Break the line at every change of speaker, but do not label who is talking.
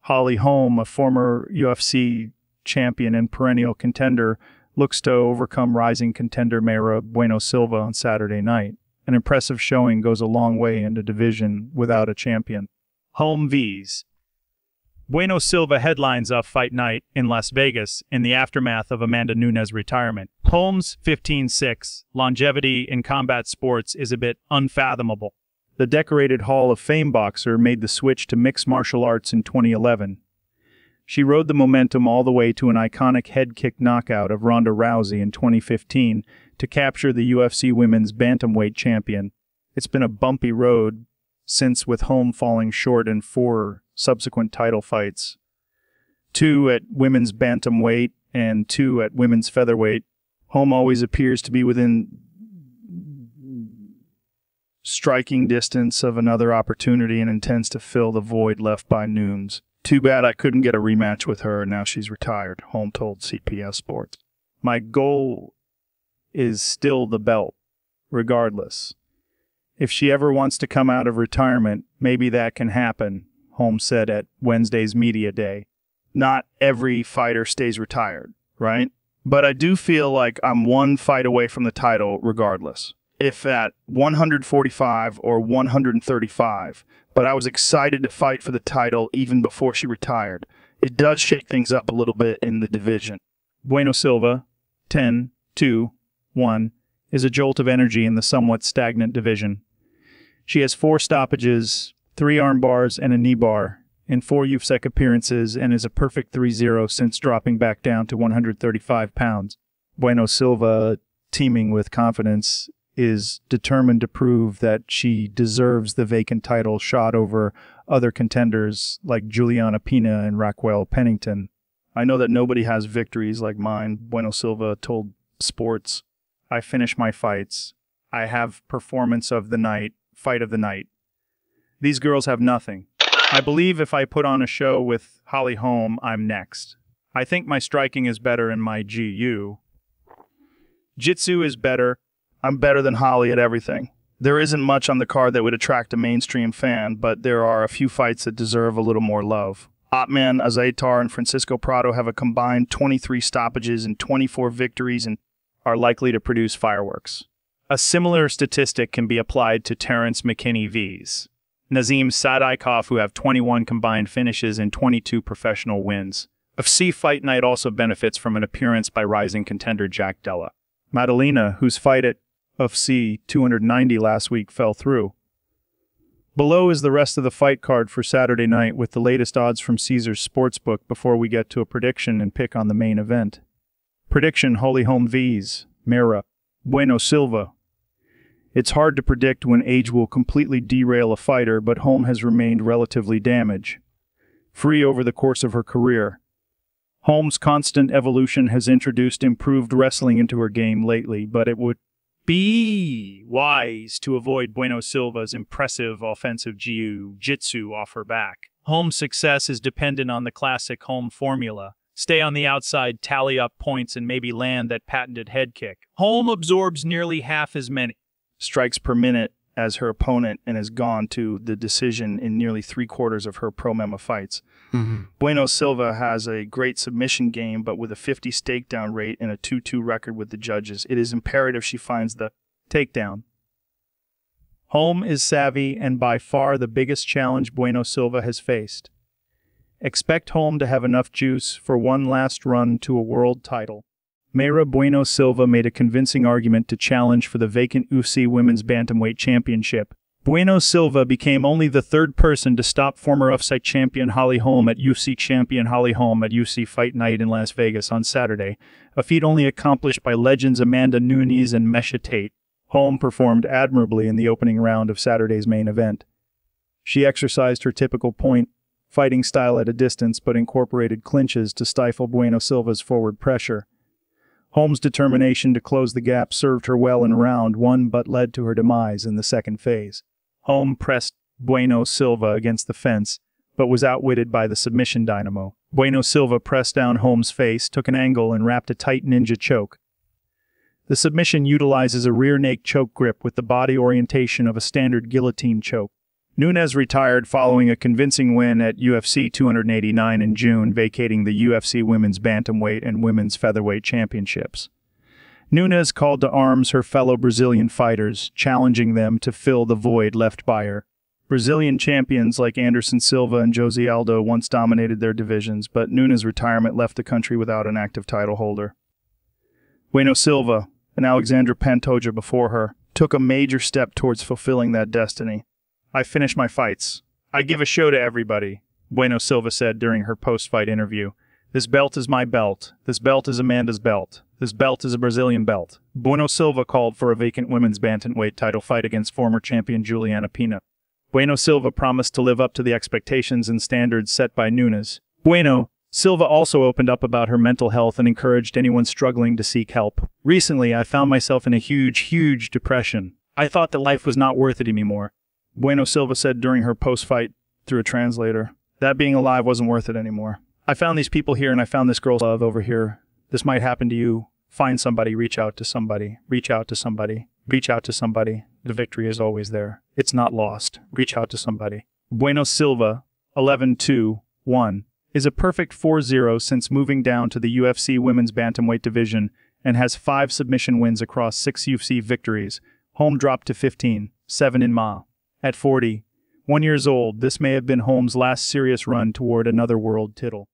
Holly Holm, a former UFC champion and perennial contender, looks to overcome rising contender Mayra Bueno Silva on Saturday night. An impressive showing goes a long way in a division without a champion. Holm vs. Bueno Silva headlines of Fight Night in Las Vegas in the aftermath of Amanda Nunes' retirement. Holm's 15-6 longevity in combat sports is a bit unfathomable. The decorated Hall of Fame boxer made the switch to mixed martial arts in 2011. She rode the momentum all the way to an iconic head kick knockout of Ronda Rousey in 2015 to capture the UFC Women's Bantamweight champion. It's been a bumpy road since, with Holm falling short in 4 subsequent title fights, 2 at women's bantamweight and 2 at women's featherweight. Holm always appears to be within striking distance of another opportunity and intends to fill the void left by Nunes. Too bad I couldn't get a rematch with her, and now she's retired, Holm told CBS Sports. My goal is still the belt, regardless. If she ever wants to come out of retirement, maybe that can happen, Holm said at Wednesday's media day. Not every fighter stays retired, right? But I do feel like I'm one fight away from the title regardless. If at 145 or 135, but I was excited to fight for the title even before she retired. It does shake things up a little bit in the division. Bueno Silva, 10-2-1, is a jolt of energy in the somewhat stagnant division. She has 4 stoppages, 3 arm bars, and a knee bar in 4 UFC appearances and is a perfect 3-0 since dropping back down to 135 pounds. Bueno Silva, teeming with confidence, is determined to prove that she deserves the vacant title shot over other contenders like Juliana Pena and Raquel Pennington. I know that nobody has victories like mine, Bueno Silva told Sports. I finish my fights. I have performance of the night, fight of the night. These girls have nothing. I believe if I put on a show with Holly Holm, I'm next. I think my striking is better in my GU. Jitsu is better. I'm better than Holly at everything. There isn't much on the card that would attract a mainstream fan, but there are a few fights that deserve a little more love. Otman Azaitar and Francisco Prado have a combined 23 stoppages and 24 victories and are likely to produce fireworks. A similar statistic can be applied to Terrence McKinney vs. Nazim Sadaikov, who have 21 combined finishes and 22 professional wins. UFC Fight Night also benefits from an appearance by rising contender Jack Della Maddalena, whose fight at UFC 290 last week fell through. Below is the rest of the fight card for Saturday night with the latest odds from Caesars Sportsbook before we get to a prediction and pick on the main event. Prediction: Holly Holm vs. Mayra Bueno Silva. It's hard to predict when age will completely derail a fighter, but Holm has remained relatively damage-free over the course of her career. Holm's constant evolution has introduced improved wrestling into her game lately, but it would be wise to avoid Bueno Silva's impressive offensive jiu-jitsu off her back. Holm's success is dependent on the classic Holm formula. Stay on the outside, tally up points, and maybe land that patented head kick. Holm absorbs nearly half as many strikes per minute as her opponent and has gone to the decision in nearly 3/4 of her pro-MMA fights. Bueno Silva has a great submission game, but with a 50 takedown rate and a 2-2 record with the judges, it is imperative she finds the takedown. Holm is savvy and by far the biggest challenge Bueno Silva has faced. Expect Holm to have enough juice for one last run to a world title. Mayra Bueno Silva made a convincing argument to challenge for the vacant UFC Women's Bantamweight Championship. Bueno Silva became only the 3rd person to stop former UFC champion Holly Holm at UFC champion Holly Holm at UFC Fight Night in Las Vegas on Saturday, a feat only accomplished by legends Amanda Nunes and Mesha Tate. Holm performed admirably in the opening round of Saturday's main event. She exercised her typical fighting style at a distance but incorporated clinches to stifle Bueno Silva's forward pressure. Holm's determination to close the gap served her well in round 1 but led to her demise in the second phase. Holm pressed Bueno Silva against the fence, but was outwitted by the submission dynamo. Bueno Silva pressed down Holm's face, took an angle, and wrapped a tight ninja choke. The submission utilizes a rear naked choke grip with the body orientation of a standard guillotine choke. Nunes retired following a convincing win at UFC 289 in June, vacating the UFC Women's Bantamweight and Women's Featherweight Championships. Nunes called to arms her fellow Brazilian fighters, challenging them to fill the void left by her. Brazilian champions like Anderson Silva and Jose Aldo once dominated their divisions, but Nunes' retirement left the country without an active title holder. Bueno Silva, and Alexandra Pantoja before her, took a major step towards fulfilling that destiny. "I finish my fights. I give a show to everybody," Bueno Silva said during her post-fight interview. "This belt is my belt. This belt is Amanda's belt. This belt is a Brazilian belt." Bueno Silva called for a vacant women's bantamweight title fight against former champion Juliana Pena. Bueno Silva promised to live up to the expectations and standards set by Nunes. Bueno Silva also opened up about her mental health and encouraged anyone struggling to seek help. "Recently, I found myself in a huge depression. I thought that life was not worth it anymore," Bueno Silva said during her post-fight through a translator. "That being alive wasn't worth it anymore. I found these people here and I found this girl's love over here. This might happen to you. Find somebody, reach out to somebody, reach out to somebody, reach out to somebody. The victory is always there. It's not lost. Reach out to somebody." Bueno Silva, 11-2-1, is a perfect 4-0 since moving down to the UFC Women's Bantamweight division and has 5 submission wins across 6 UFC victories. Holm dropped to 15-7 in Ma. At 41 years old, this may have been Holm's last serious run toward another world title.